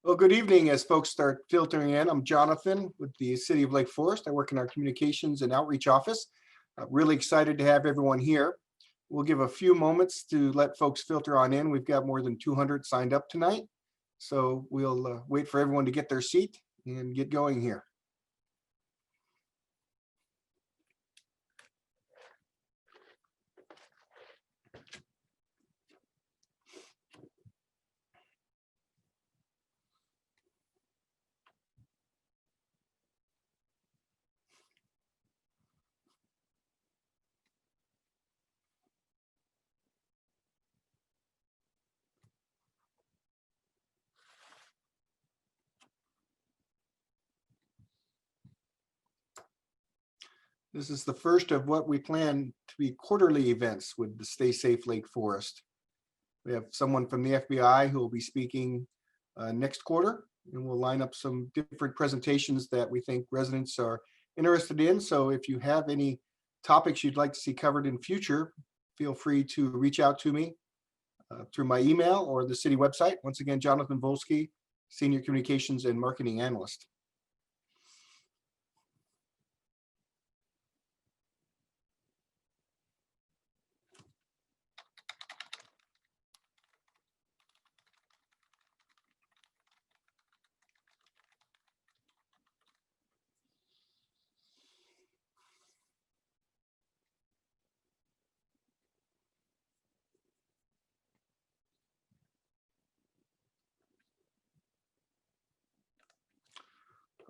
Well, good evening. As folks start filtering in, I'm Jonathan with the City of Lake Forest. I work in our communications and outreach office. Really excited to have everyone here. We'll give a few moments to let folks filter on in. We've got more than 200 signed up tonight. So we'll wait for everyone to get their seat and get going here. This is the first of what we plan to be quarterly events with the Stay Safe Lake Forest. We have someone from the FBI who will be speaking next quarter, and we'll line up some different presentations that we think residents are interested in. So if you have any topics you'd like to see covered in future, feel free to reach out to me through my email or the city website. Once again, Jonathan Volsky, Senior Communications and Marketing Analyst.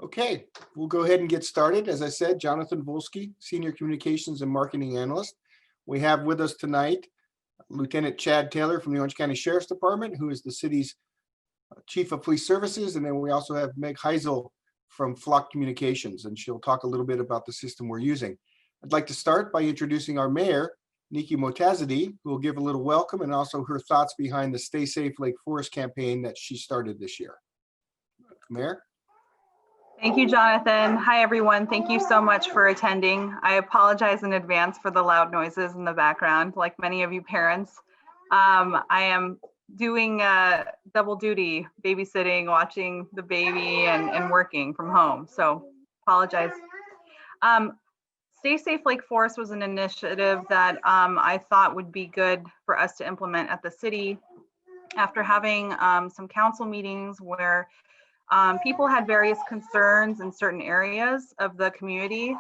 Okay, we'll go ahead and get started. As I said, Jonathan Volsky, Senior Communications and Marketing Analyst. We have with us tonight Lieutenant Chad Taylor from the Orange County Sheriff's Department, who is the city's Chief of Police Services. And then we also have Meg Heisel from Flock Communications, and she'll talk a little bit about the system we're using. I'd like to start by introducing our mayor, Nikki Motazedi, who will give a little welcome and also her thoughts behind the Stay Safe Lake Forest campaign that she started this year. Mayor? Thank you, Jonathan. Hi, everyone. Thank you so much for attending. I apologize in advance for the loud noises in the background. Like many of you parents, I am doing double duty, babysitting, watching the baby, and working from home. So apologize. Stay Safe Lake Forest was an initiative that I thought would be good for us to implement at the city after having some council meetings where people had various concerns in certain areas of the community.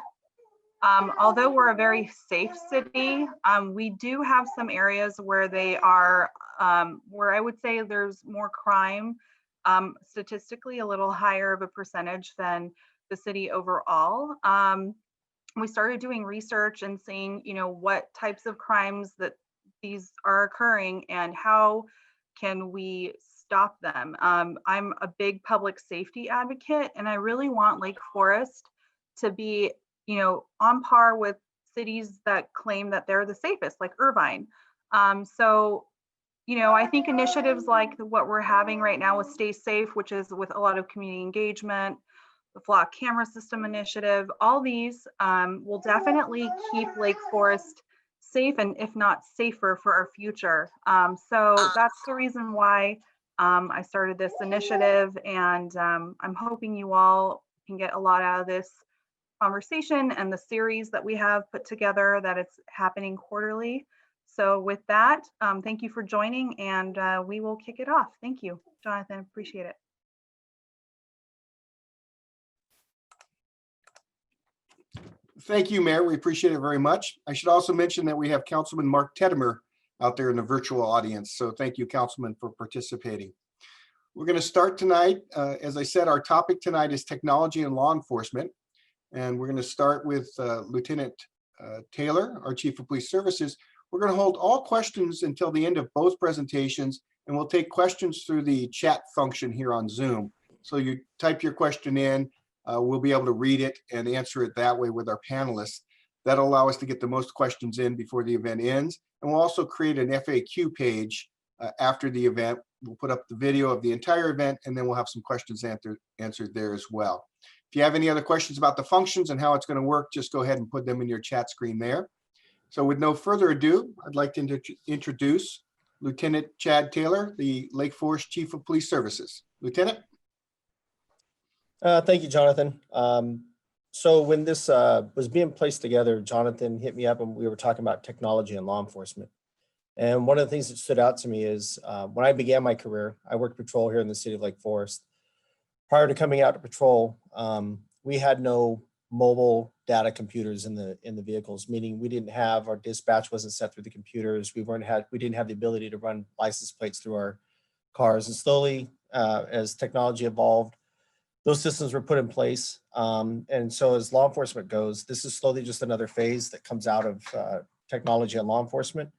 Although we're a very safe city, we do have some areas where they are, where I would say there's more crime, statistically a little higher of a percentage than the city overall. We started doing research and seeing, what types of crimes that these are occurring and how can we stop them. I'm a big public safety advocate, and I really want Lake Forest to be, on par with cities that claim that they're the safest, like Irvine. So, I think initiatives like what we're having right now with Stay Safe, which is with a lot of community engagement, the Flock camera system initiative, all these will definitely keep Lake Forest safe, and if not safer, for our future. So that's the reason why I started this initiative, and I'm hoping you all can get a lot out of this conversation and the series that we have put together, that it's happening quarterly. So with that, thank you for joining, and we will kick it off. Thank you, Jonathan. Appreciate it. Thank you, Mayor. We appreciate it very much. I should also mention that we have Councilman Mark Teddemer out there in the virtual audience. So thank you, Councilman, for participating. We're going to start tonight. As I said, our topic tonight is technology and law enforcement. And we're going to start with Lieutenant Taylor, our Chief of Police Services. We're going to hold all questions until the end of both presentations, and we'll take questions through the chat function here on Zoom. So you type your question in, we'll be able to read it and answer it that way with our panelists. That'll allow us to get the most questions in before the event ends. And we'll also create an FAQ page after the event. We'll put up the video of the entire event, and then we'll have some questions answered there as well. If you have any other questions about the functions and how it's going to work, just go ahead and put them in your chat screen there. So with no further ado, I'd like to introduce Lieutenant Chad Taylor, the Lake Forest Chief of Police Services. Lieutenant. Thank you, Jonathan. So when this was being placed together, Jonathan hit me up and we were talking about technology and law enforcement. And one of the things that stood out to me is when I began my career, I worked patrol here in the city of Lake Forest. Prior to coming out to patrol, we had no mobile data computers in the vehicles, meaning we didn't have, our dispatch wasn't set through the computers. We didn't have the ability to run license plates through our cars. And slowly, as technology evolved, those systems were put in place. And so as law enforcement goes, this is slowly just another phase that comes out of technology and law enforcement.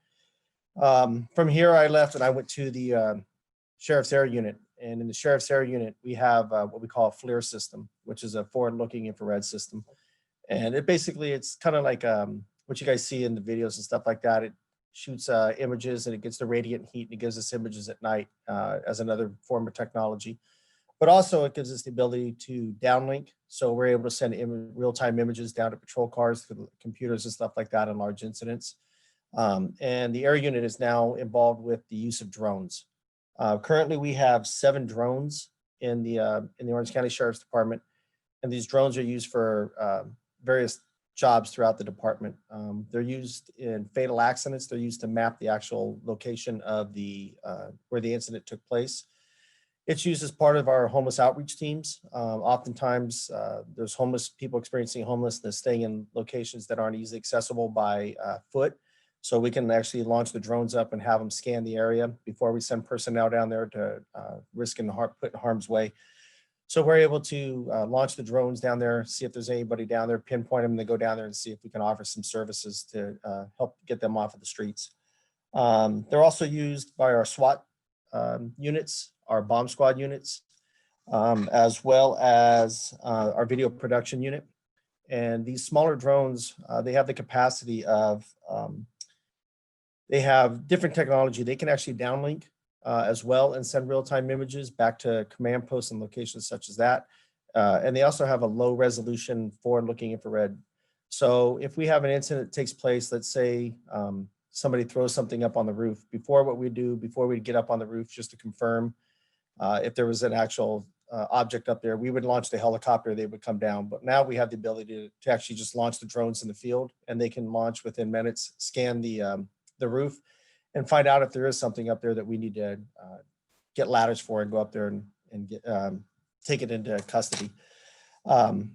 From here, I left and I went to the Sheriff's Air Unit. And in the Sheriff's Air Unit, we have what we call a FLIR system, which is a forward-looking infrared system. And it's kind of like what you guys see in the videos and stuff like that. It shoots images and it gets the radiant heat and it gives us images at night as another form of technology. But also it gives us the ability to downlink. So we're able to send real-time images down to patrol cars through the computers and stuff like that in large incidents. And the Air Unit is now involved with the use of drones. Currently, we have 7 drones in the Orange County Sheriff's Department, and these drones are used for various jobs throughout the department. They're used in fatal accidents. They're used to map the actual location of where the incident took place. It's used as part of our homeless outreach teams. Oftentimes, there's homeless people experiencing homelessness, staying in locations that aren't easily accessible by foot. So we can actually launch the drones up and have them scan the area before we send personnel down there to risk and put in harm's way. So we're able to launch the drones down there, see if there's anybody down there, pinpoint them, and then go down there and see if we can offer some services to help get them off of the streets. They're also used by our SWAT units, our bomb squad units, as well as our video production unit. And these smaller drones, they have the capacity of they have different technology. They can actually downlink as well and send real-time images back to command posts and locations such as that. And they also have a low resolution forward-looking infrared. So if we have an incident that takes place, let's say somebody throws something up on the roof, before we'd get up on the roof just to confirm if there was an actual object up there, we would launch the helicopter, they would come down. But now we have the ability to actually just launch the drones in the field, and they can launch within minutes, scan the roof and find out if there is something up there that we need to get ladders for and go up there and get, take it into custody.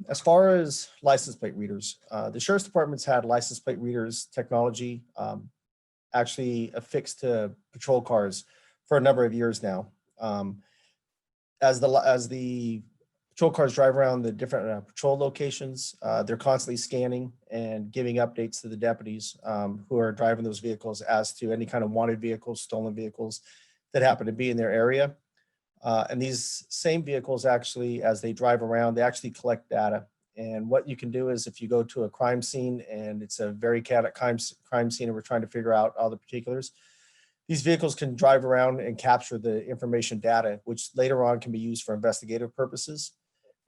As far as license plate readers, the Sheriff's Department's had license plate readers technology actually affixed to patrol cars for a number of years now. As the patrol cars drive around the different patrol locations, they're constantly scanning and giving updates to the deputies who are driving those vehicles as to any kind of wanted vehicles, stolen vehicles that happen to be in their area. And these same vehicles actually, as they drive around, they actually collect data. And what you can do is if you go to a crime scene and it's a very chaotic crime scene and we're trying to figure out all the particulars, these vehicles can drive around and capture the information data, which later on can be used for investigative purposes.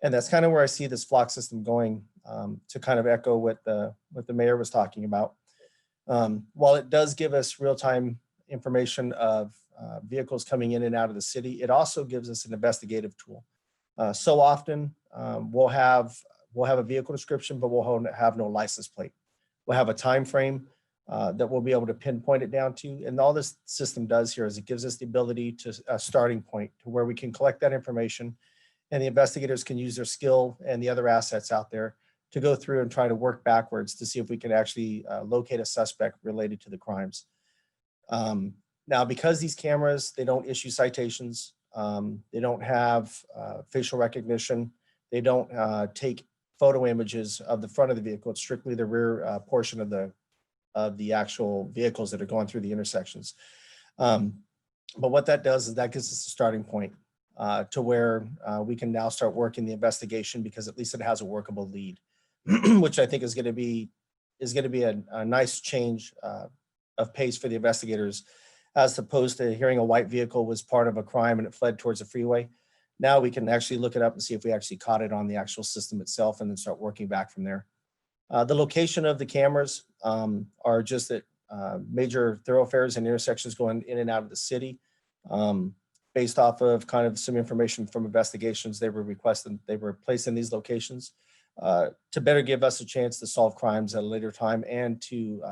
And that's kind of where I see this flock system going, to kind of echo what the mayor was talking about. While it does give us real-time information of vehicles coming in and out of the city. It also gives us an investigative tool. So often we'll have a vehicle description, but we'll have no license plate. We'll have a time frame that we'll be able to pinpoint it down to. And all this system does here is it gives us the ability to a starting point to where we can collect that information, and the investigators can use their skill and the other assets out there to go through and try to work backwards to see if we can actually locate a suspect related to the crimes. Now, because these cameras, they don't issue citations, they don't have facial recognition, they don't take photo images of the front of the vehicle. It's strictly the rear portion of the actual vehicles that are going through the intersections. But what that does is that gives us a starting point to where we can now start working the investigation, because at least it has a workable lead, which I think is going to be a nice change of pace for the investigators, as opposed to hearing a white vehicle was part of a crime and it fled towards the freeway. Now we can actually look it up and see if we actually caught it on the actual system itself, and then start working back from there. The location of the cameras are just at major thoroughfares and intersections going in and out of the city. Based off of kind of some information from investigations, they were placed in these locations to better give us a chance to solve crimes at a later time, and to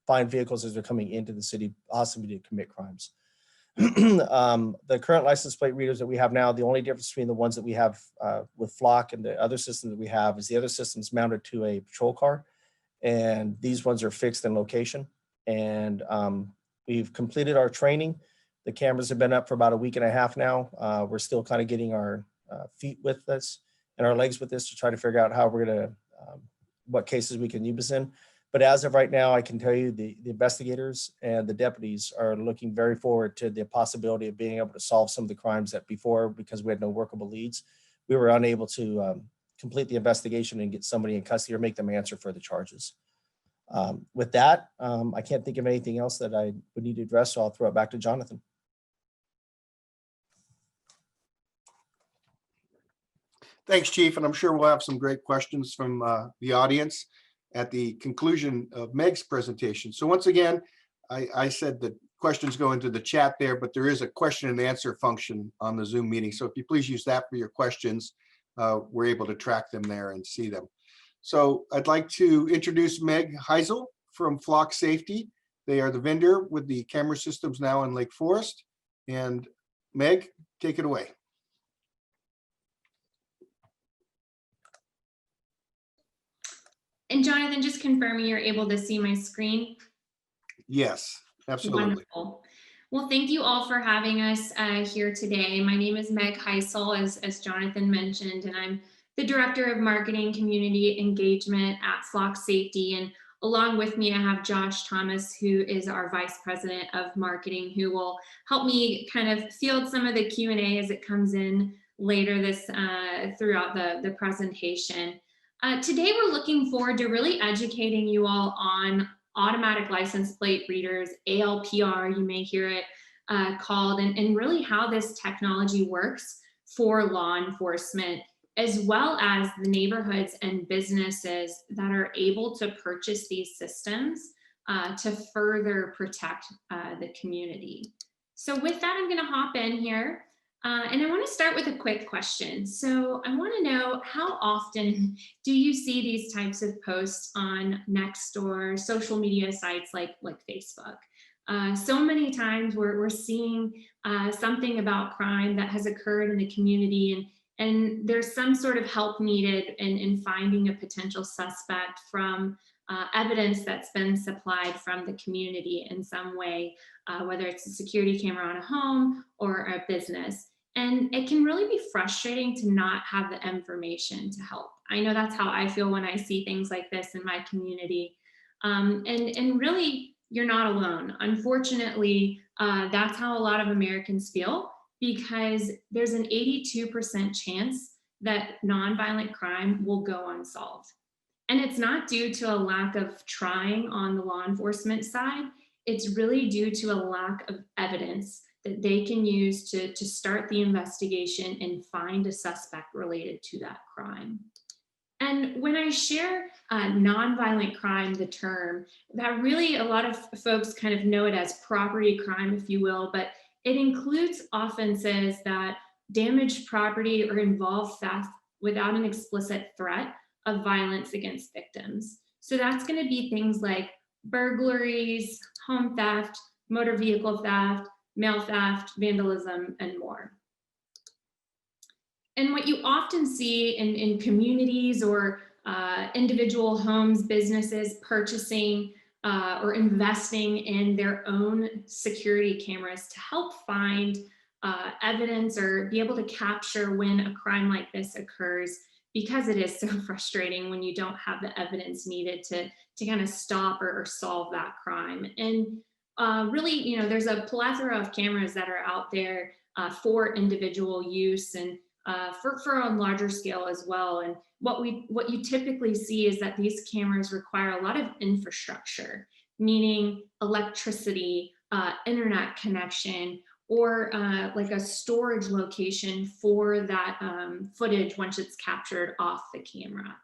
find vehicles as they're coming into the city, possibly to commit crimes. The current license plate readers that we have now, the only difference between the ones that we have with Flock and the other system that we have is the other system's mounted to a patrol car, and these ones are fixed in location. And we've completed our training. The cameras have been up for about a week and a half now. We're still kind of getting our feet with this and our legs with this to try to figure out how we're going to, what cases we can use this in. But as of right now, I can tell you the investigators and the deputies are looking very forward to the possibility of being able to solve some of the crimes that before, because we had no workable leads, we were unable to complete the investigation and get somebody in custody or make them answer for the charges. With that, I can't think of anything else that I would need to address, so I'll throw it back to Jonathan. Thanks, Chief. And I'm sure we'll have some great questions from the audience at the conclusion of Meg's presentation. So once again, I said that questions go into the chat there, but there is a question and answer function on the Zoom meeting. So if you please use that for your questions, we're able to track them there and see them. So I'd like to introduce Meg Heisel from Flock Safety. They are the vendor with the camera systems now in Lake Forest. And Meg, take it away. And Jonathan, just confirming you're able to see my screen. Yes, absolutely. Wonderful. Well, thank you all for having us here today. My name is Meg Heisel, as Jonathan mentioned, and I'm the Director of Marketing Community Engagement at Flock Safety. And along with me, I have Josh Thomas, who is our Vice President of Marketing, who will help me kind of field some of the Q&A as it comes in later this throughout the presentation. Today, we're looking forward to really educating you all on automatic license plate readers, ALPR, you may hear it called, and really how this technology works for law enforcement, as well as the neighborhoods and businesses that are able to purchase these systems to further protect the community. So with that, I'm going to hop in here. And I want to start with a quick question. So I want to know, how often do you see these types of posts on Nextdoor, social media sites like Facebook? So many times we're seeing something about crime that has occurred in the community, and there's some sort of help needed in finding a potential suspect from evidence that's been supplied from the community in some way, whether it's a security camera on a home or a business. And it can really be frustrating to not have the information to help. I know that's how I feel when I see things like this in my community. And really, you're not alone. Unfortunately, that's how a lot of Americans feel, because there's an 82% chance that nonviolent crime will go unsolved. And it's not due to a lack of trying on the law enforcement side. It's really due to a lack of evidence that they can use to start the investigation and find a suspect related to that crime. And when I share nonviolent crime, the term, that really a lot of folks kind of know it as property crime, if you will, but it includes offenses that damage property or involve theft without an explicit threat of violence against victims. So that's going to be things like burglaries, home theft, motor vehicle theft, mail theft, vandalism, and more. And what you often see in communities or individual homes, businesses purchasing or investing in their own security cameras to help find evidence or be able to capture when a crime like this occurs, because it is so frustrating when you don't have the evidence needed to kind of stop or solve that crime. And really, you know, there's a plethora of cameras that are out there for individual use and for a larger scale as well. And what you typically see is that these cameras require a lot of infrastructure, meaning electricity, internet connection, or like a storage location for that footage once it's captured off the camera.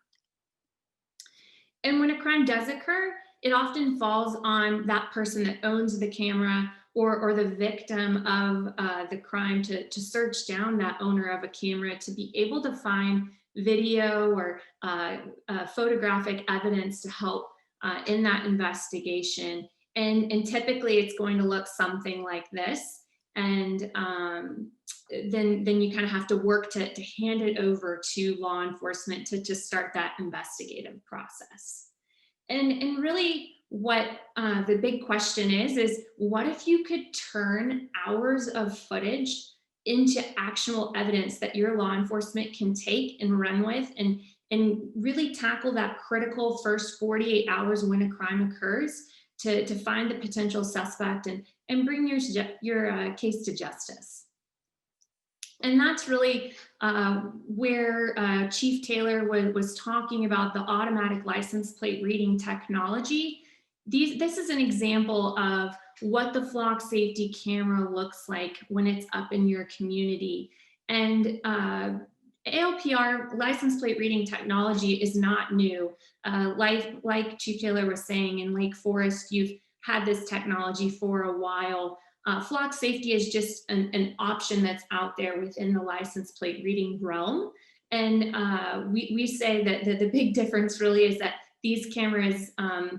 And when a crime does occur, it often falls on that person that owns the camera or the victim of the crime to search down that owner of a camera to be able to find video or photographic evidence to help in that investigation. And typically it's going to look something like this. And then you kind of have to work to hand it over to law enforcement to start that investigative process. And really what the big question is what if you could turn hours of footage into actionable evidence that your law enforcement can take and run with and really tackle that critical first 48 hours when a crime occurs to find the potential suspect and bring your case to justice. And that's really where Chief Taylor was talking about the automatic license plate reading technology. This is an example of what the Flock safety camera looks like when it's up in your community. And ALPR, license plate reading technology, is not new. Like Chief Taylor was saying, in Lake Forest, you've had this technology for a while. Flock safety is just an option that's out there within the license plate reading realm. And we say that the big difference really is that these cameras,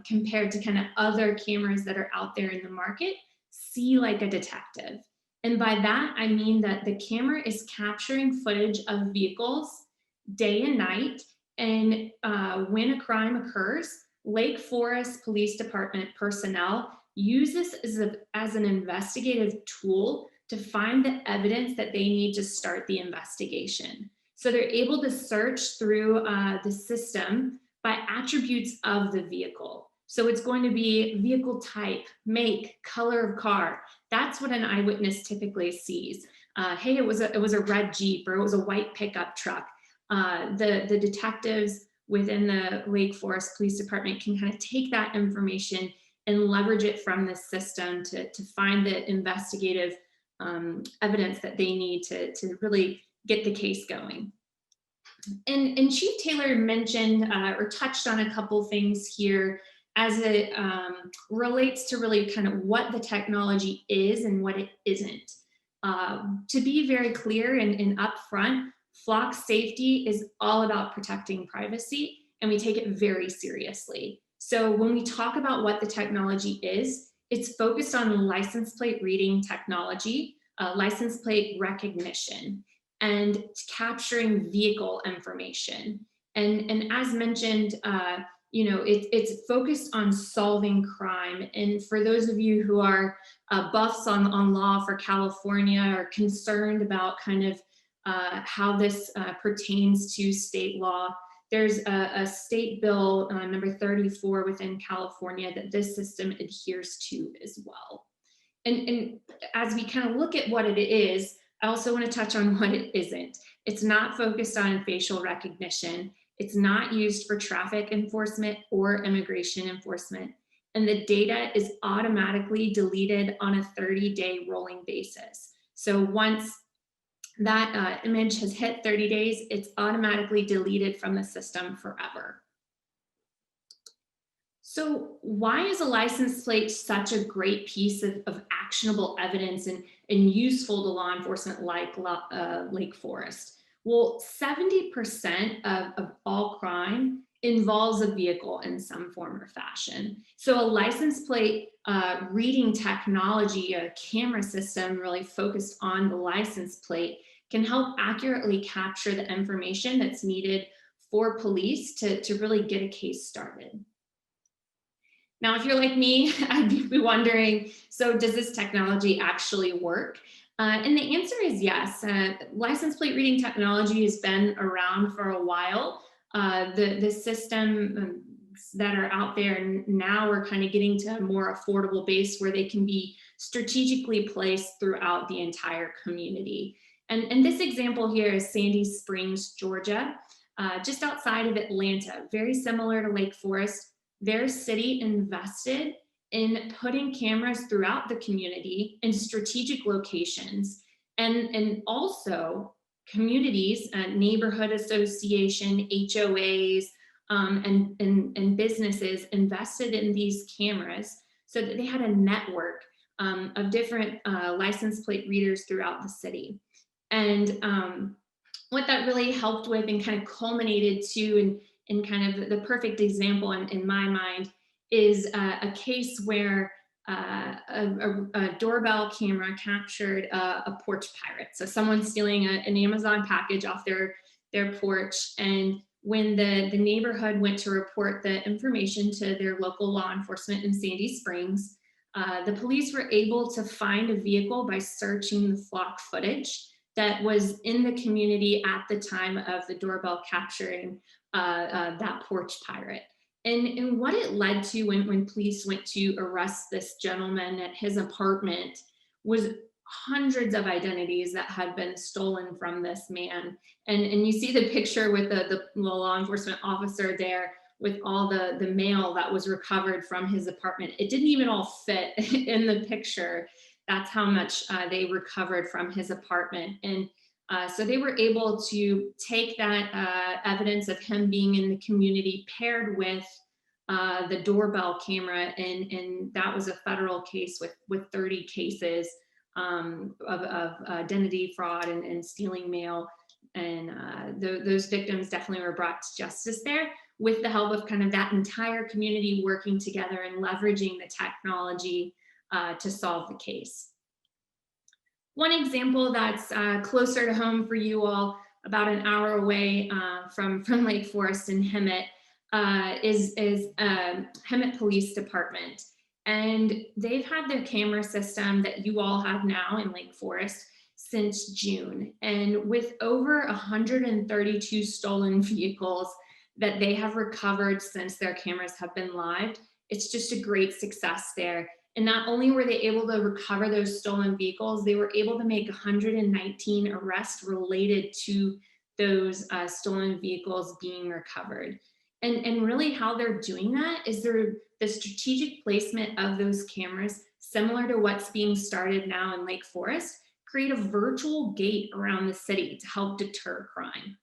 compared to kind of other cameras that are out there in the market, see like a detective. And by that, I mean that the camera is capturing footage of vehicles day and night. And when a crime occurs, Lake Forest Police Department personnel use this as an investigative tool to find the evidence that they need to start the investigation. So they're able to search through the system by attributes of the vehicle. So it's going to be vehicle type, make, color of car. That's what an eyewitness typically sees. Hey, it was a red Jeep, or it was a white pickup truck. The detectives within the Lake Forest Police Department can kind of take that information and leverage it from the system to find the investigative evidence that they need to really get the case going. And Chief Taylor mentioned or touched on a couple things here as it relates to really kind of what the technology is and what it isn't. To be very clear and upfront, Flock safety is all about protecting privacy, and we take it very seriously. So when we talk about what the technology is, it's focused on license plate reading technology, license plate recognition, and capturing vehicle information. And as mentioned, you know, it's focused on solving crime. And for those of you who are buffs on law for California, or concerned about kind of how this pertains to state law, there's a state bill number 34 within California that this system adheres to as well. And as we kind of look at what it is, I also want to touch on what it isn't. It's not focused on facial recognition. It's not used for traffic enforcement or immigration enforcement. And the data is automatically deleted on a 30-day rolling basis. So once that image has hit 30 days, it's automatically deleted from the system forever. So why is a license plate such a great piece of actionable evidence and useful to law enforcement like Lake Forest? Well, 70% of all crime involves a vehicle in some form or fashion. So a license plate reading technology, a camera system really focused on the license plate, can help accurately capture the information that's needed for police to really get a case started. Now, if you're like me, I'd be wondering, so does this technology actually work? And the answer is yes. License plate reading technology has been around for a while. The system that are out there now are kind of getting to a more affordable base where they can be strategically placed throughout the entire community. And this example here is Sandy Springs, Georgia, just outside of Atlanta, very similar to Lake Forest. Their city invested in putting cameras throughout the community in strategic locations, and also communities, neighborhood association, HOAs, and businesses invested in these cameras so that they had a network of different license plate readers throughout the city. And what that really helped with and kind of culminated to in kind of the perfect example in my mind is a case where a doorbell camera captured a porch pirate. So someone stealing an Amazon package off their porch. And when the neighborhood went to report the information to their local law enforcement in Sandy Springs, the police were able to find a vehicle by searching the flock footage that was in the community at the time of the doorbell capturing that porch pirate. And what it led to when police went to arrest this gentleman at his apartment was hundreds of identities that had been stolen from this man. And you see the picture with the law enforcement officer there with all the mail that was recovered from his apartment. It didn't even all fit in the picture. That's how much they recovered from his apartment. And so they were able to take that evidence of him being in the community paired with the doorbell camera, and that was a federal case with 30 cases of identity fraud and stealing mail. And those victims definitely were brought to justice there with the help of kind of that entire community working together and leveraging the technology to solve the case. One example that's closer to home for you all, about an hour away from Lake Forest in Hemet, is Hemet Police Department. And they've had their camera system that you all have now in Lake Forest since June. And with over 132 stolen vehicles that they have recovered since their cameras have been live, it's just a great success there. And not only were they able to recover those stolen vehicles, they were able to make 119 arrests related to those stolen vehicles being recovered. And really how they're doing that is the strategic placement of those cameras, similar to what's being started now in Lake Forest, create a virtual gate around the city to help deter crime.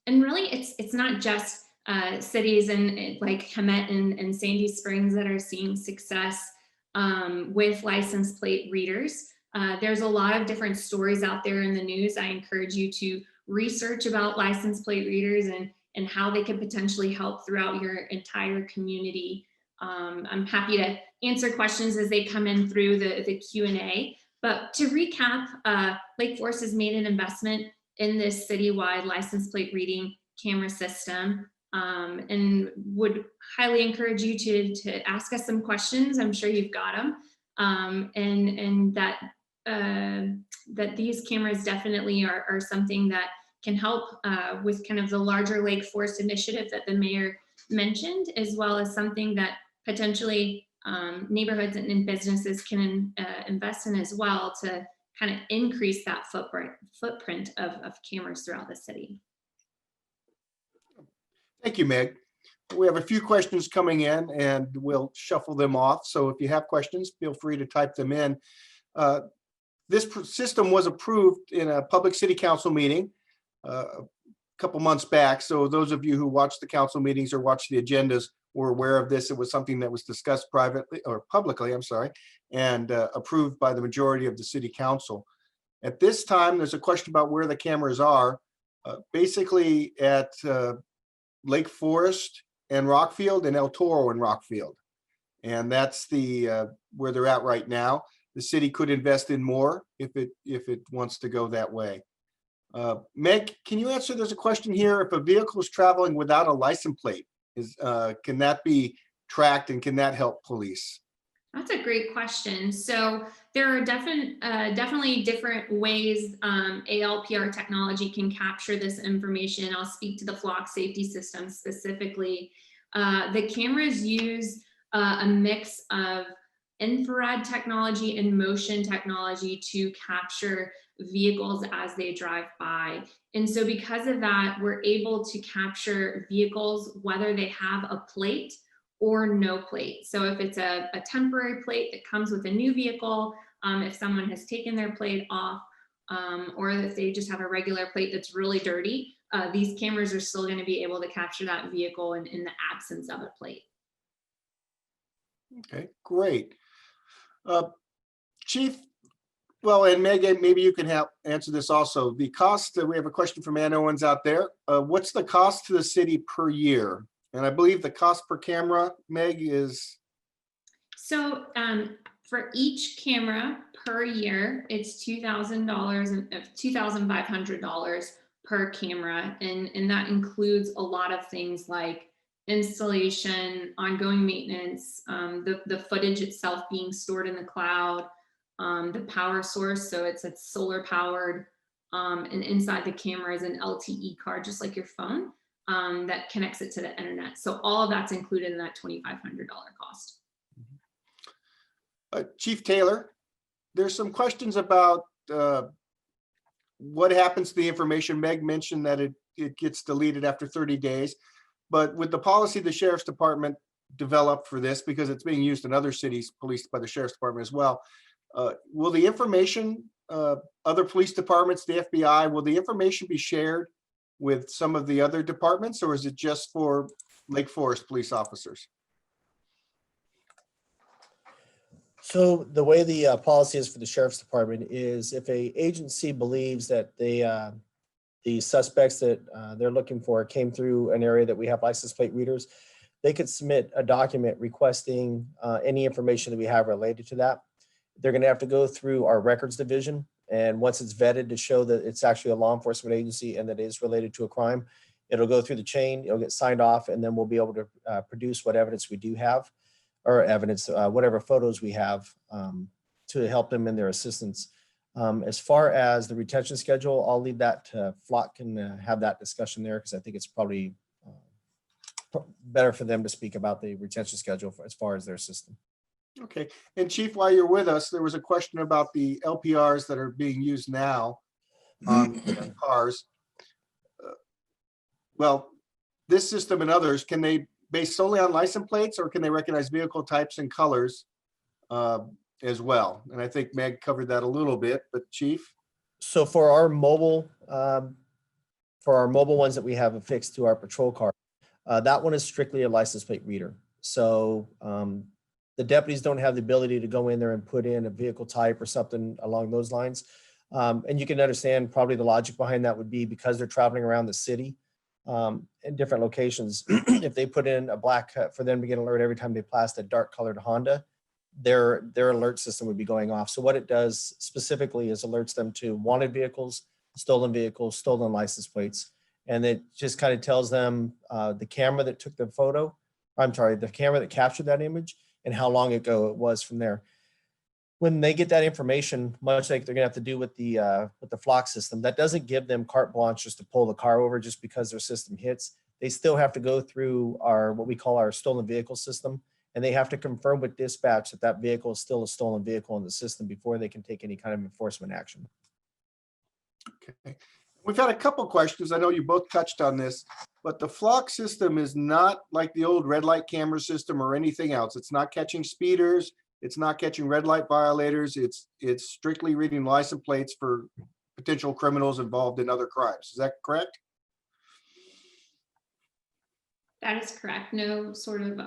And really it's not just cities like Hemet and Sandy Springs that are seeing success with license plate readers. There's a lot of different stories out there in the news. I encourage you to research about license plate readers and how they could potentially help throughout your entire community. I'm happy to answer questions as they come in through the Q&A. But to recap, Lake Forest has made an investment in this citywide license plate reading camera system. And would highly encourage you to ask us some questions. I'm sure you've got them, and that these cameras definitely are something that can help with kind of the larger Lake Forest initiative that the mayor mentioned, as well as something that potentially neighborhoods and businesses can invest in as well to kind of increase that footprint of cameras throughout the city. Thank you, Meg. We have a few questions coming in and we'll shuffle them off. So if you have questions, feel free to type them in. this system was approved in a public city council meeting a couple months back. So those of you who watch the council meetings or watch the agendas were aware of this. It was something that was discussed privately or publicly, I'm sorry, and approved by the majority of the city council. At this time, there's a question about where the cameras are. Basically at Lake Forest and Rockfield and El Toro and Rockfield. And that's the where they're at right now. The city could invest in more if it wants to go that way. Meg, can you answer? There's a question here. If a vehicle is traveling without a license plate, can that be tracked and can that help police? That's a great question. So there are definitely different ways ALPR technology can capture this information. I'll speak to the flock safety system specifically. The cameras use a mix of infrared technology and motion technology to capture vehicles as they drive by. And so because of that, we're able to capture vehicles whether they have a plate or no plate. So if it's a temporary plate that comes with a new vehicle, if someone has taken their plate off, or if they just have a regular plate that's really dirty, these cameras are still going to be able to capture that vehicle in the absence of a plate. Okay, great. Chief, well, and Megan, maybe you can help answer this also. The cost, we have a question from Ann Owens out there. What's the cost to the city per year? And I believe the cost per camera, Meg, is? So for each camera per year, it's $2,000 and $2,500 per camera. And that includes a lot of things like installation, ongoing maintenance, the footage itself being stored in the cloud, the power source. So it's solar powered, and inside the camera is an LTE card, just like your phone. That connects it to the internet. So all of that's included in that $2,500 cost. Chief Taylor, there's some questions about what happens to the information. Meg mentioned that it gets deleted after 30 days, but with the policy the Sheriff's Department developed for this, because it's being used in other cities, policed by the Sheriff's Department as well, will the information, other police departments, the FBI, will the information be shared with some of the other departments, or is it just for Lake Forest police officers? So the way the policy is for the Sheriff's Department is if a agency believes that the suspects that they're looking for came through an area that we have license plate readers, they could submit a document requesting any information that we have related to that. They're going to have to go through our records division. And once it's vetted to show that it's actually a law enforcement agency and that it is related to a crime, it'll go through the chain, it'll get signed off, and then we'll be able to produce what evidence we do have, or evidence, whatever photos we have to help them in their assistance. As far as the retention schedule, I'll leave that to Flock and have that discussion there, because I think it's probably better for them to speak about the retention schedule as far as their system. Okay, and Chief, while you're with us, there was a question about the LPRs that are being used now on cars. Well, this system and others, can they base solely on license plates, or can they recognize vehicle types and colors as well? And I think Meg covered that a little bit, but Chief? So for our mobile ones that we have affixed to our patrol car, that one is strictly a license plate reader. So the deputies don't have the ability to go in there and put in a vehicle type or something along those lines. And you can understand probably the logic behind that would be because they're traveling around the city in different locations. If they put in a black for them to get an alert every time they pass a dark colored Honda, their alert system would be going off. So what it does specifically is alerts them to wanted vehicles, stolen license plates. And it just kind of tells them the camera that took the photo, the camera that captured that image, and how long ago it was from there. When they get that information, much like they're gonna have to do with the Flock system, that doesn't give them carte blanche just to pull the car over just because their system hits. They still have to go through what we call our stolen vehicle system, and they have to confirm with dispatch that that vehicle is still a stolen vehicle in the system before they can take any kind of enforcement action. Okay. We've had a couple questions. I know you both touched on this, but the Flock system is not like the old red light camera system or anything else. It's not catching speeders. It's not catching red light violators. It's strictly reading license plates for potential criminals involved in other crimes. Is that correct? That is correct. No sort of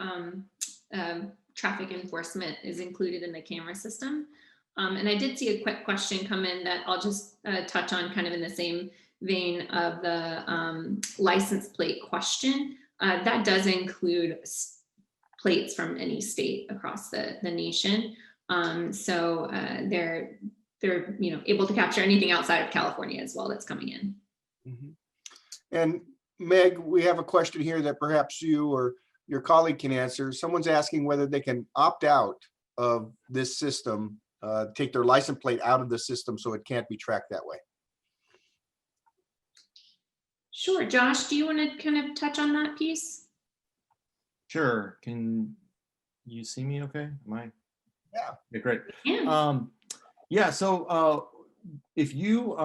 traffic enforcement is included in the camera system. And I did see a quick question come in that I'll just touch on, kind of in the same vein of the license plate question. That does include plates from any state across the nation. So they're able to capture anything outside of California as well that's coming in. Mhm. And Meg, we have a question here that perhaps you or your colleague can answer. Someone's asking whether they can opt out of this system, take their license plate out of the system so it can't be tracked that way. Sure. Josh, do you want to kind of touch on that piece? Sure. Can you see me okay? Am I? Yeah. Okay, great. Yeah. Yeah, so if you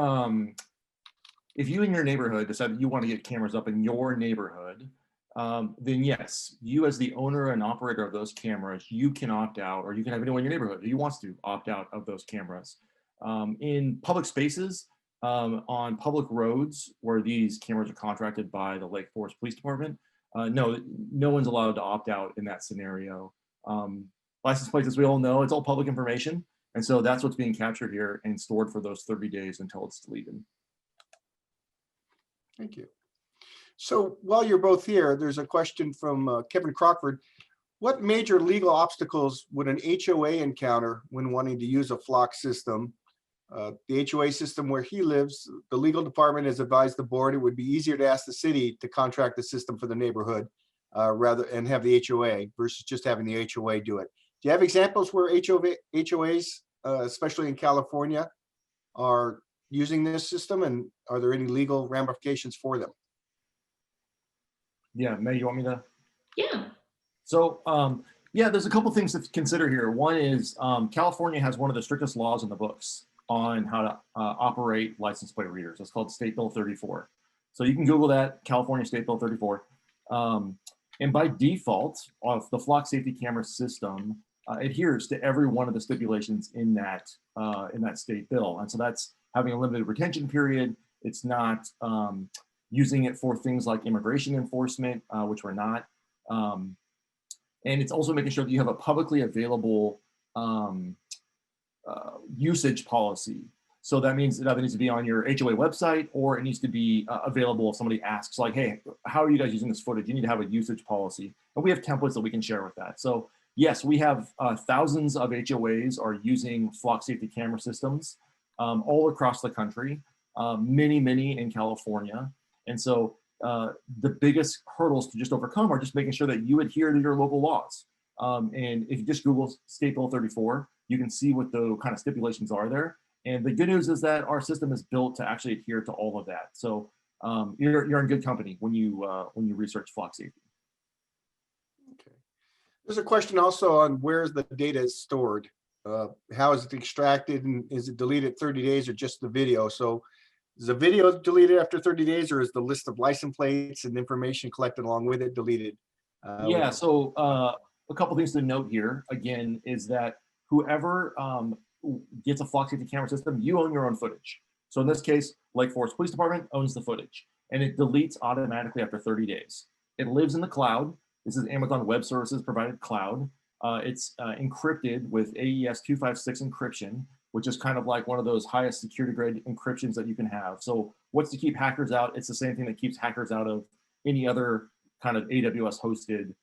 in your neighborhood decide that you want to get cameras up in your neighborhood, then yes, you as the owner and operator of those cameras, you can opt out, or you can have anyone in your neighborhood who wants to opt out of those cameras. In public spaces, on public roads where these cameras are contracted by the Lake Forest Police Department, no one's allowed to opt out in that scenario. License plates, as we all know, it's all public information. And so that's what's being captured here and stored for those 30 days until it's deleted. Thank you. So while you're both here, there's a question from Kevin Crockford. What major legal obstacles would an HOA encounter when wanting to use a flock system? The HOA system where he lives, the legal department has advised the board it would be easier to ask the city to contract the system for the neighborhood and have the HOA versus just having the HOA do it. Do you have examples where HOAs, especially in California, are using this system, and are there any legal ramifications for them? Yeah, May, you want me to? Yeah. So yeah, there's a couple things to consider here. One is California has one of the strictest laws in the books on how to operate license plate readers. It's called State Bill 34. So you can Google that, California State Bill 34. And by default, the flock safety camera system adheres to every one of the stipulations in that state bill. And so that's having a limited retention period. It's not using it for things like immigration enforcement, which we're not. And it's also making sure that you have a publicly available usage policy. So that means it either needs to be on your HOA website or it needs to be available if somebody asks, like, hey, how are you guys using this footage? You need to have a usage policy. And we have templates that we can share with that. So yes, we have thousands of HOAs are using flock safety camera systems all across the country, many in California. And so the biggest hurdles to just overcome are just making sure that you adhere to your local laws. And if you just Google State Bill 34, you can see what the kind of stipulations are there. And the good news is that our system is built to actually adhere to all of that. So you're in good company when you research flock safety. Okay. There's a question also on where the data is stored. How is it extracted, and is it deleted 30 days or just the video? So is the video deleted after 30 days, or is the list of license plates and information collected along with it deleted? Yeah, so a couple things to note here, again, is that whoever gets a flock safety camera system, you own your own footage. So in this case, Lake Forest Police Department owns the footage, and it deletes automatically after 30 days. It lives in the cloud. This is Amazon Web Services provided cloud. It's encrypted with AES 256 encryption, which is kind of like one of those highest security grade encryptions that you can have. So what's to keep hackers out? It's the same thing that keeps hackers out of any other kind of AWS hosted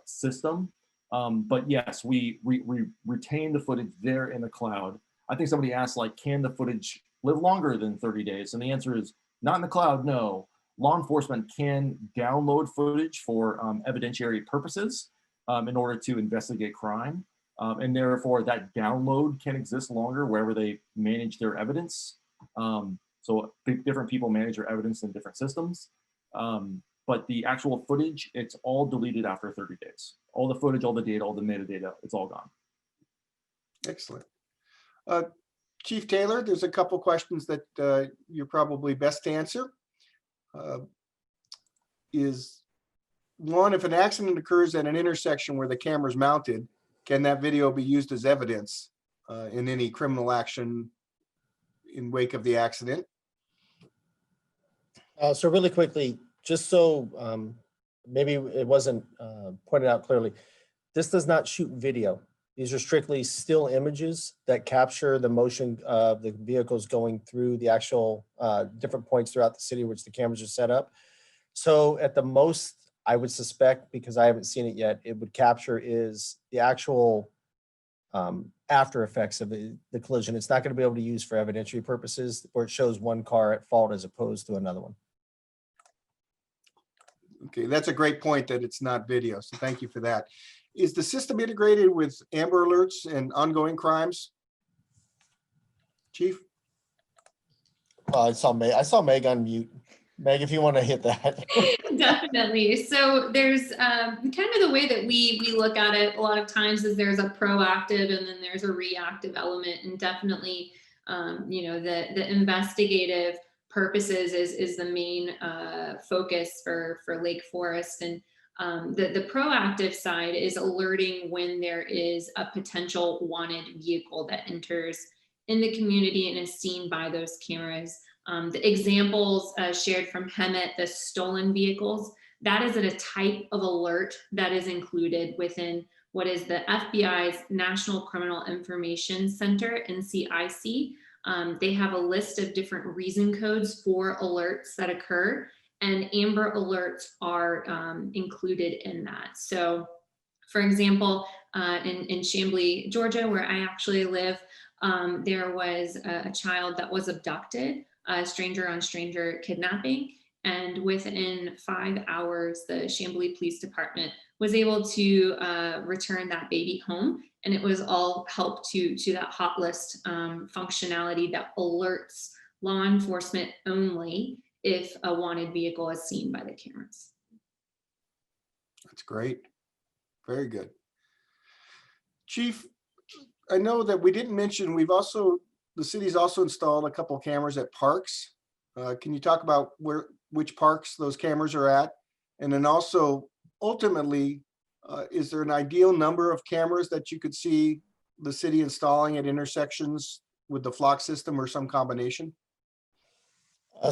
system. But yes, we retain the footage there in the cloud. I think somebody asked, like, can the footage live longer than 30 days? And the answer is not in the cloud, no. Law enforcement can download footage for evidentiary purposes in order to investigate crime. And therefore that download can exist longer wherever they manage their evidence. So different people manage their evidence in different systems. But the actual footage, it's all deleted after 30 days. All the footage, all the data, all the metadata, it's all gone. Excellent. Chief Taylor, there's a couple questions that you're probably best to answer. Is one, if an accident occurs at an intersection where the camera's mounted, can that video be used as evidence in any criminal action in wake of the accident? So really quickly, just so maybe it wasn't pointed out clearly, this does not shoot video. These are strictly still images that capture the motion of the vehicles going through the actual different points throughout the city, which the cameras are set up. So at the most, I would suspect, because I haven't seen it yet, it would capture is the actual after effects of the collision. It's not going to be able to use for evidentiary purposes where it shows one car at fault as opposed to another one. Okay, that's a great point that it's not video, so thank you for that. Is the system integrated with Amber Alerts and ongoing crimes? Chief? I saw Meg on mute. Meg, if you want to hit that. Definitely. So there's kind of the way that we look at it a lot of times is there's a proactive and then there's a reactive element, and definitely the investigative purposes is the main focus for Lake Forest, and the proactive side is alerting when there is a potential wanted vehicle that enters in the community and is seen by those cameras. The examples shared from Hemet, the stolen vehicles, that is a type of alert that is included within what is the FBI's National Criminal Information Center, NCIC. They have a list of different reason codes for alerts that occur, and Amber Alerts are included in that. So, for example, in Chamblee, Georgia, where I actually live, there was a child that was abducted, stranger on stranger kidnapping. And within 5 hours, the Chamblee Police Department was able to return that baby home. And it was all helped to that hot list functionality that alerts law enforcement only if a wanted vehicle is seen by the cameras. That's great. Very good. Chief, I know that we didn't mention, the city's also installed a couple of cameras at parks. Can you talk about which parks those cameras are at? And then also, ultimately, is there an ideal number of cameras that you could see the city installing at intersections with the flock system or some combination?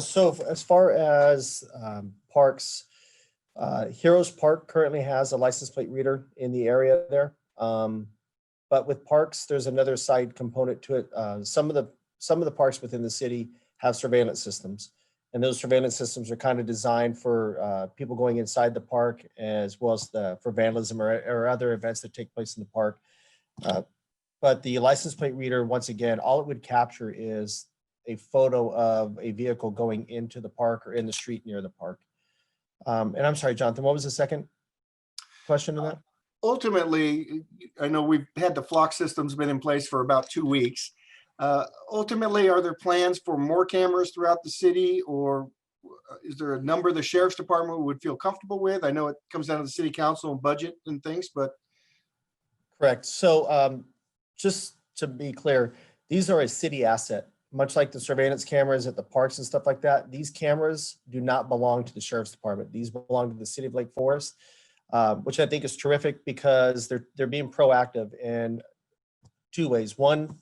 So as far as parks, Heroes Park currently has a license plate reader in the area there. But with parks, there's another side component to it. Some of the parks within the city have surveillance systems, and those surveillance systems are kind of designed for people going inside the park, as well as for vandalism or other events that take place in the park. But the license plate reader, once again, all it would capture is a photo of a vehicle going into the park or in the street near the park. And I'm sorry, Jonathan, what was the second question to that? Ultimately, I know we've had the flock systems been in place for about 2 weeks. Ultimately, are there plans for more cameras throughout the city, or is there a number the sheriff's department would feel comfortable with? I know it comes down to the city council and budget and things, but. Correct. So just to be clear, these are a city asset, much like the surveillance cameras at the parks and stuff like that. These cameras do not belong to the sheriff's department. These belong to the city of Lake Forest, which I think is terrific because they're being proactive in 2 ways. One,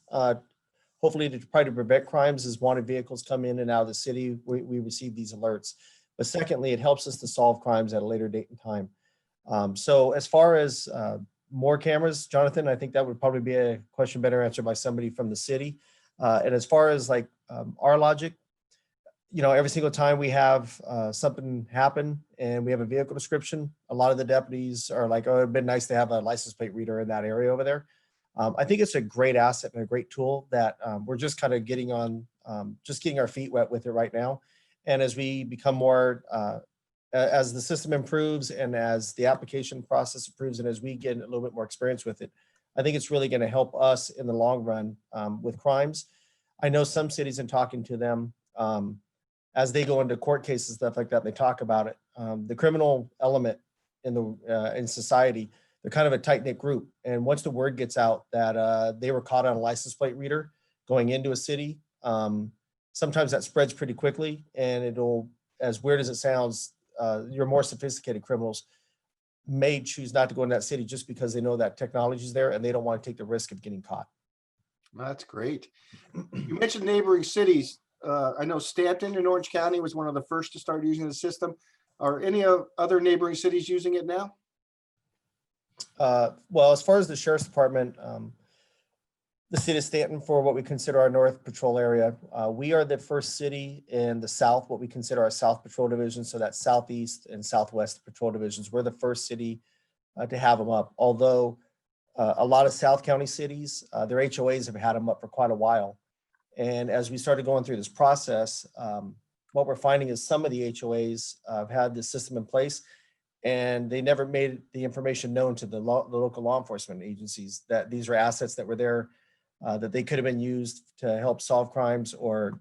hopefully to try to prevent crimes as wanted vehicles come in and out of the city, we receive these alerts. But secondly, it helps us to solve crimes at a later date and time. So as far as more cameras, Jonathan, I think that would probably be a question better answered by somebody from the city. And as far as like our logic, every single time we have something happen and we have a vehicle description, a lot of the deputies are like, oh, it'd been nice to have a license plate reader in that area over there. I think it's a great asset and a great tool that we're just kind of getting our feet wet with it right now. And as we become more, as the system improves and as the application process improves and as we get a little bit more experience with it, I think it's really going to help us in the long run with crimes. I know some cities, in talking to them, as they go into court cases, stuff like that, they talk about it. The criminal element in society, they're kind of a tight-knit group. And once the word gets out that they were caught on a license plate reader going into a city, sometimes that spreads pretty quickly. And it'll, as weird as it sounds, your more sophisticated criminals, may choose not to go in that city just because they know that technology is there and they don't want to take the risk of getting caught. That's great. You mentioned neighboring cities. I know Stanton in Orange County was one of the first to start using the system. Are any of other neighboring cities using it now? Well, as far as the sheriff's department, the city of Stanton, for what we consider our North Patrol area, we are the first city in the South, what we consider our South Patrol Division. So that's Southeast and Southwest Patrol Divisions. We're the first city to have them up. Although a lot of South County cities, their HOAs have had them up for quite a while. And as we started going through this process, what we're finding is some of the HOAs have had this system in place, and they never made the information known to the local law enforcement agencies that these are assets that were there, that they could have been used to help solve crimes or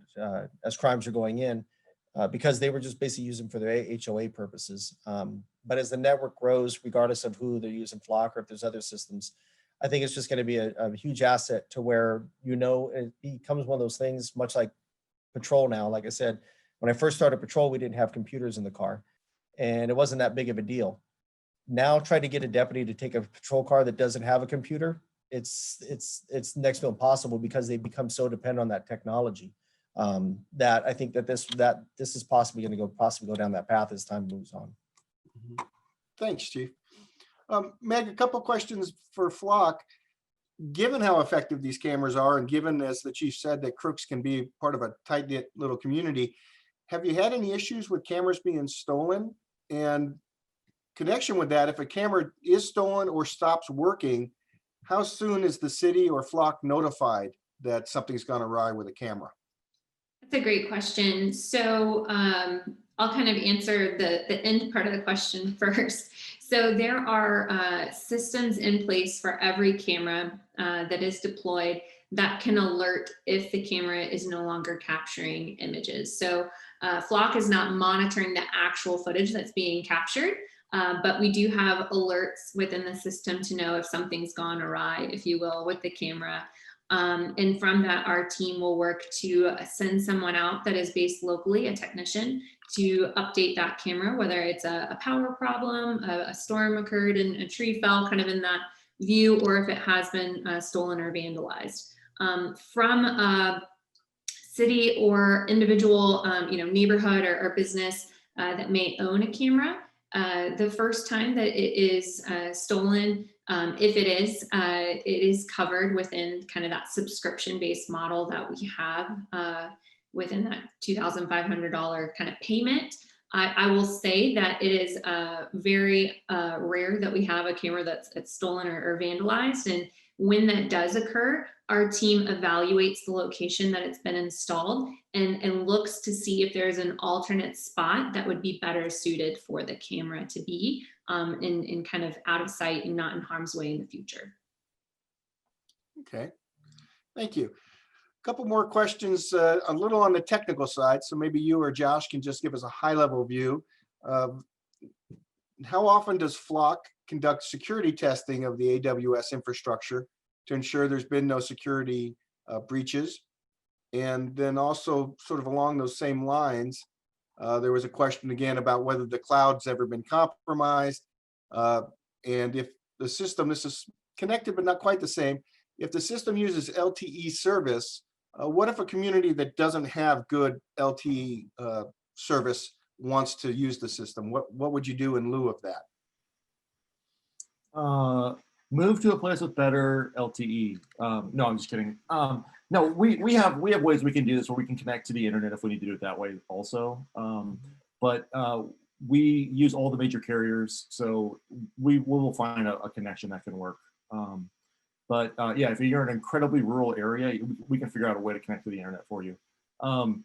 as crimes are going in, because they were just basically using for their HOA purposes. But as the network grows, regardless of who they're using, Flock or if there's other systems, I think it's just going to be a huge asset to where, it becomes one of those things, much like Patrol now. Like I said, when I first started Patrol, we didn't have computers in the car, and it wasn't that big of a deal. Now try to get a deputy to take a patrol car that doesn't have a computer. It's next to impossible because they become so dependent on that technology, that I think that this is possibly going to go down that path as time moves on. Thanks, Chief. Meg, a couple questions for Flock. Given how effective these cameras are, and given, as the chief said, that crooks can be part of a tight-knit little community, have you had any issues with cameras being stolen? And connection with that, if a camera is stolen or stops working, how soon is the city or Flock notified that something's gone awry with a camera? That's a great question. So I'll kind of answer the end part of the question first. So there are systems in place for every camera that is deployed that can alert if the camera is no longer capturing images. So Flock is not monitoring the actual footage that's being captured, but we do have alerts within the system to know if something's gone awry, if you will, with the camera. And from that, our team will work to send someone out that is based locally, a technician, to update that camera, whether it's a power problem, a storm occurred and a tree fell kind of in that view, or if it has been stolen or vandalized. From a city or individual, neighborhood or business that may own a camera, the first time that it is stolen, if it is covered within kind of that subscription-based model that we have within that $2,500 kind of payment. I will say that it is very rare that we have a camera that's stolen or vandalized. And when that does occur, our team evaluates the location that it's been installed and looks to see if there's an alternate spot that would be better suited for the camera to be in kind of out of sight and not in harm's way in the future. Okay, thank you. A couple more questions, a little on the technical side. So maybe you or Josh can just give us a high-level view. How often does Flock conduct security testing of the AWS infrastructure to ensure there's been no security breaches? And then also sort of along those same lines, there was a question again about whether the cloud's ever been compromised. And if the system, this is connected but not quite the same, if the system uses LTE service, what if a community that doesn't have good LTE service wants to use the system? What would you do in lieu of that? Move to a place with better LTE. No, I'm just kidding. No, we have ways we can do this where we can connect to the internet if we need to do it that way also. But we use all the major carriers, so we will find a connection that can work. But yeah, if you're in an incredibly rural area, we can figure out a way to connect to the internet for you. Our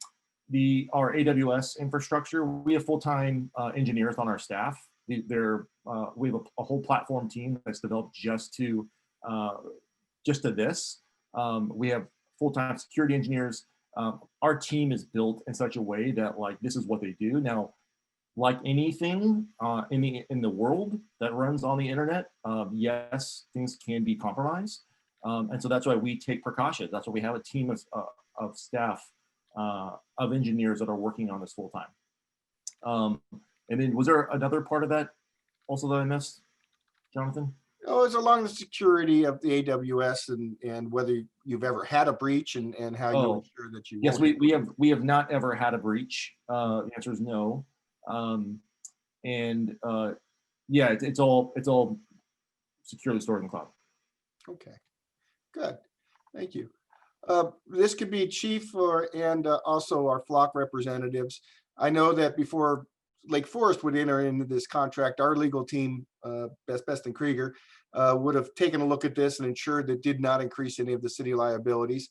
AWS infrastructure, we have full-time engineers on our staff. We have a whole platform team that's developed just to this. We have full-time security engineers. Our team is built in such a way that this is what they do. Now, like anything in the world that runs on the internet, yes, things can be compromised. And so that's why we take precautions. That's why we have a team of staff, of engineers that are working on this full time. And then was there another part of that also that I missed? Jonathan? Oh, it's along the security of the AWS and whether you've ever had a breach and how you Oh, ensure that you Yes, won't. we have not ever had a breach. The answer is no. And yeah, it's all securely stored in the cloud. Okay, good. Thank you. This could be chief and also our flock representatives. I know that before Lake Forest would enter into this contract, our legal team, Best and Krieger, would have taken a look at this and ensured that did not increase any of the city liabilities.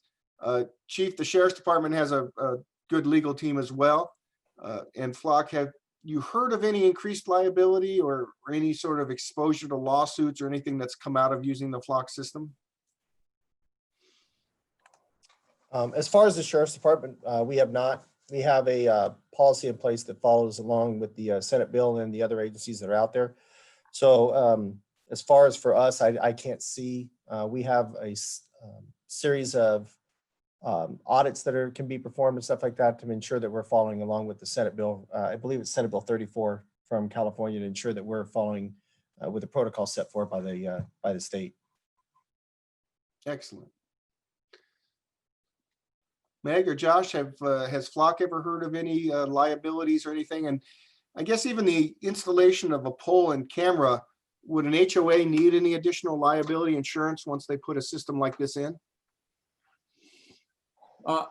Chief, the Sheriff's Department has a good legal team as well. And Flock, have you heard of any increased liability or any sort of exposure to lawsuits or anything that's come out of using the Flock system? As far as the Sheriff's Department, we have not. We have a policy in place that follows along with the Senate bill and the other agencies that are out there. So as far as for us, I can't see. We have a series of audits that can be performed and stuff like that to ensure that we're following along with the Senate bill. I believe it's Senate Bill 34 from California to ensure that we're following with the protocol set forth by the state. Excellent. Meg or Josh, has Flock ever heard of any liabilities or anything? And I guess even the installation of a pole and camera, would an HOA need any additional liability insurance once they put a system like this in? I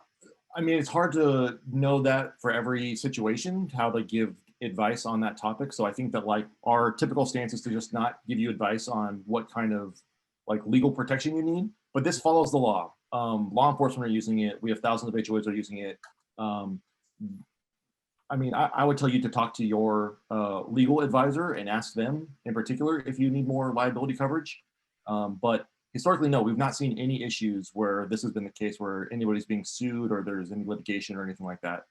mean, it's hard to know that for every situation, how to give advice on that topic. So I think that like our typical stance is to just not give you advice on what kind of like legal protection you need, but this follows the law. Law enforcement are using it. We have thousands of HOAs are using it. I mean, I would tell you to talk to your legal advisor and ask them in particular if you need more liability coverage. But historically, no, we've not seen any issues where this has been the case where anybody's being sued or there's any litigation or anything like that.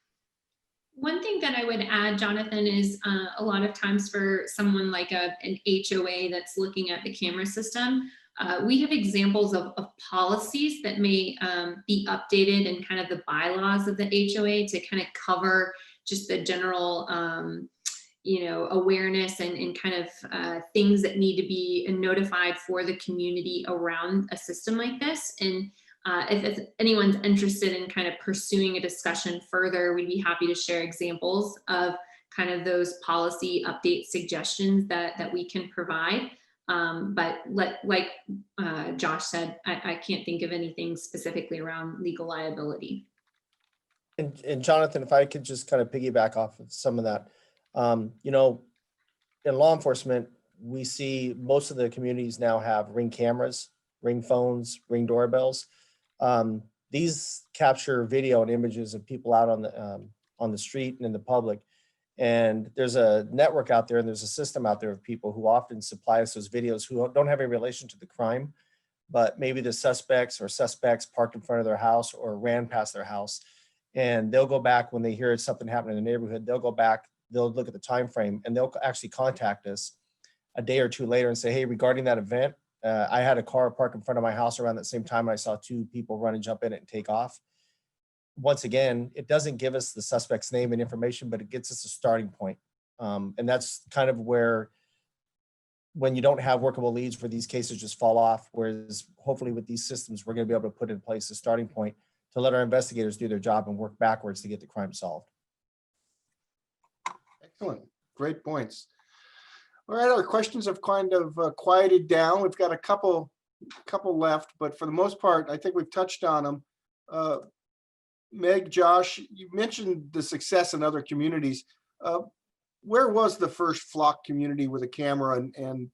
One thing that I would add, Jonathan, is a lot of times for someone like an HOA that's looking at the camera system, we have examples of policies that may be updated in kind of the bylaws of the HOA to kind of cover just the general, awareness and kind of things that need to be notified for the community around a system like this. And if anyone's interested in kind of pursuing a discussion further, we'd be happy to share examples of kind of those policy update suggestions that we can provide. But like Josh said, I can't think of anything specifically around legal liability. And Jonathan, if I could just kind of piggyback off of some of that, in law enforcement, we see most of the communities now have Ring cameras, Ring phones, Ring doorbells. These capture video and images of people out on the street and in the public. And there's a network out there and there's a system out there of people who often supply us those videos who don't have any relation to the crime, but maybe the suspects parked in front of their house or ran past their house. And they'll go back when they hear something happening in the neighborhood, they'll go back, they'll look at the time frame and they'll actually contact us a day or two later and say, hey, regarding that event, I had a car parked in front of my house around that same time. And I saw two people run and jump in it and take off. Once again, it doesn't give us the suspect's name and information, but it gets us a starting point. And that's kind of where, when you don't have workable leads, where these cases just fall off, whereas hopefully with these systems, we're going to be able to put in place a starting point to let our investigators do their job and work backwards to get the crime solved. Excellent. Great points. All right, our questions have kind of quieted down. We've got a couple left, but for the most part, I think we've touched on them. Meg, Josh, you mentioned the success in other communities. Where was the first Flock community with a camera and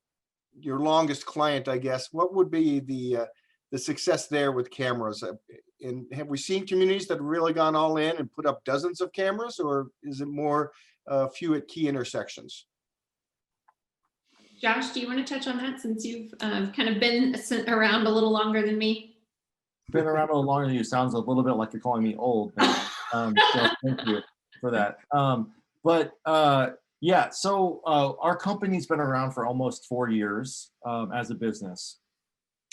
your longest client, I guess? What would be the success there with cameras? And have we seen communities that have really gone all in and put up dozens of cameras, or is it more few at key intersections? Josh, do you want to touch on that since you've kind of been around a little longer than me? Been around a little longer than you. Sounds a little bit like you're calling me old. So thank you for that. Yeah, so our company's been around for almost 4 years as a business.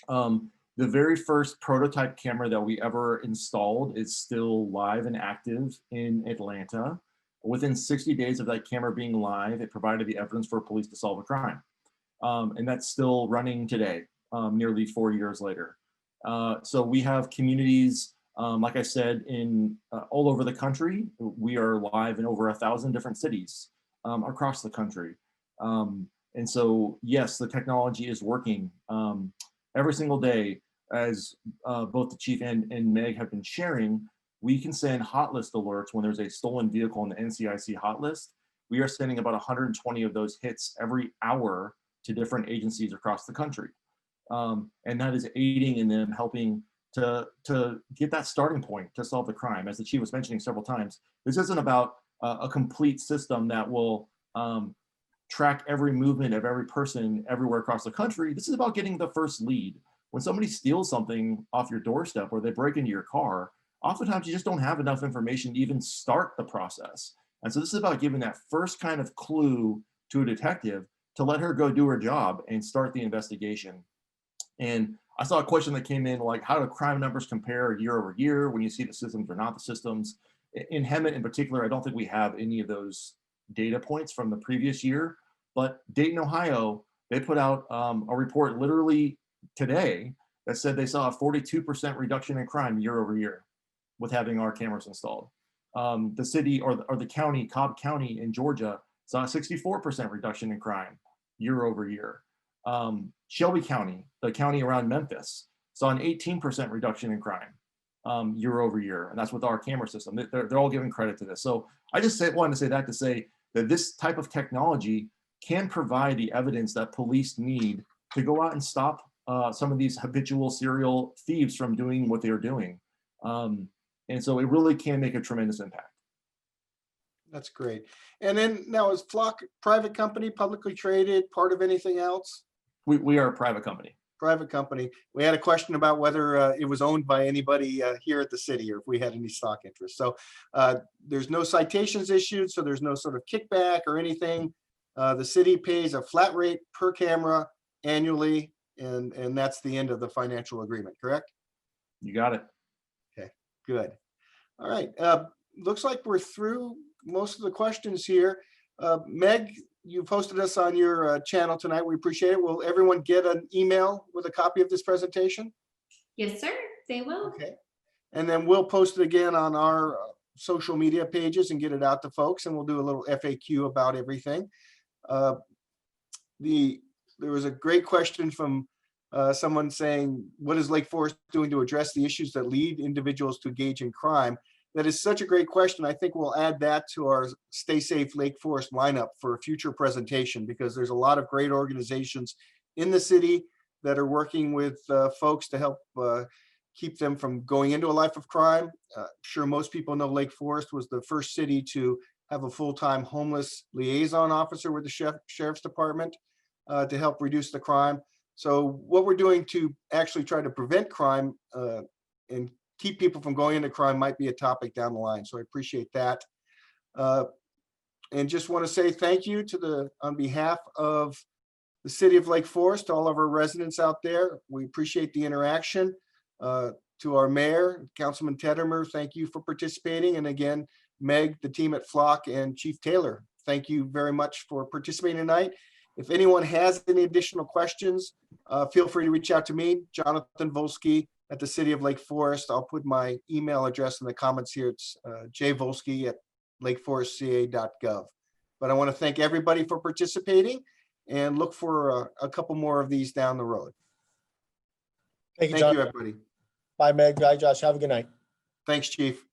The very first prototype camera that we ever installed is still live and active in Atlanta. Within 60 days of that camera being live, it provided the evidence for police to solve a crime. And that's still running today, nearly 4 years later. So we have communities, like I said, in all over the country. We are live in over 1,000 different cities across the country. And so, yes, the technology is working every single day. As both the chief and Meg have been sharing, we can send hot list alerts when there's a stolen vehicle on the NCIC hot list. We are sending about 120 of those hits every hour to different agencies across the country. And that is aiding in them helping to get that starting point to solve the crime. As the chief was mentioning several times, this isn't about a complete system that will track every movement of every person everywhere across the country. This is about getting the first lead. When somebody steals something off your doorstep or they break into your car, oftentimes you just don't have enough information to even start the process. And so this is about giving that first kind of clue to a detective to let her go do her job and start the investigation. And I saw a question that came in, like, how do crime numbers compare year over year when you see the systems or not the systems? In Hemet in particular, I don't think we have any of those data points from the previous year, but Dayton, Ohio, they put out a report literally today that said they saw a 42% reduction in crime year over year with having our cameras installed. The city or the county, Cobb County in Georgia, saw a 64% reduction in crime year over year. Shelby County, the county around Memphis, saw an 18% reduction in crime year over year. And that's with our camera system. They're all giving credit to this. So I just wanted to say that to say that this type of technology can provide the evidence that police need to go out and stop some of these habitual serial thieves from doing what they're doing. And so it really can make a tremendous impact. That's great. And then now, is Flock private company, publicly traded, part of anything else? We are a private company. Private company. We had a question about whether it was owned by anybody here at the city or if we had any stock interest. So there's no citations issued, so there's no sort of kickback or anything. The city pays a flat rate per camera annually, and that's the end of the financial agreement, correct? You got it. Okay, good. All right. Looks like we're through most of the questions here. Meg, you posted us on your channel tonight. We appreciate it. Will everyone get an email with a copy of this presentation? Yes, sir, they will. Okay. And then we'll post it again on our social media pages and get it out to folks, and we'll do a little FAQ about everything. There was a great question from someone saying, what is Lake Forest doing to address the issues that lead individuals to engage in crime? That is such a great question. I think we'll add that to our Stay Safe Lake Forest lineup for a future presentation, because there's a lot of great organizations in the city that are working with folks to help keep them from going into a life of crime. Sure, most people know Lake Forest was the first city to have a full-time homeless liaison officer with the Sheriff's Department to help reduce the crime. So what we're doing to actually try to prevent crime and keep people from going into crime might be a topic down the line. So I appreciate that. And just want to say thank you to on behalf of the city of Lake Forest, all of our residents out there. We appreciate the interaction. To our mayor, Councilman Teddermer, thank you for participating. And again, Meg, the team at Flock, and Chief Taylor, thank you very much for participating tonight. If anyone has any additional questions, feel free to reach out to me, Jonathan Volsky at the City of Lake Forest. I'll put my email address in the comments here. It's jvolsky@lakeforestca.gov. But I want to thank everybody for participating and look for a couple more of these down the road. Thank you, Thank John. you, everybody. Bye, Meg. Bye, Josh. Have a good night. Thanks, Chief.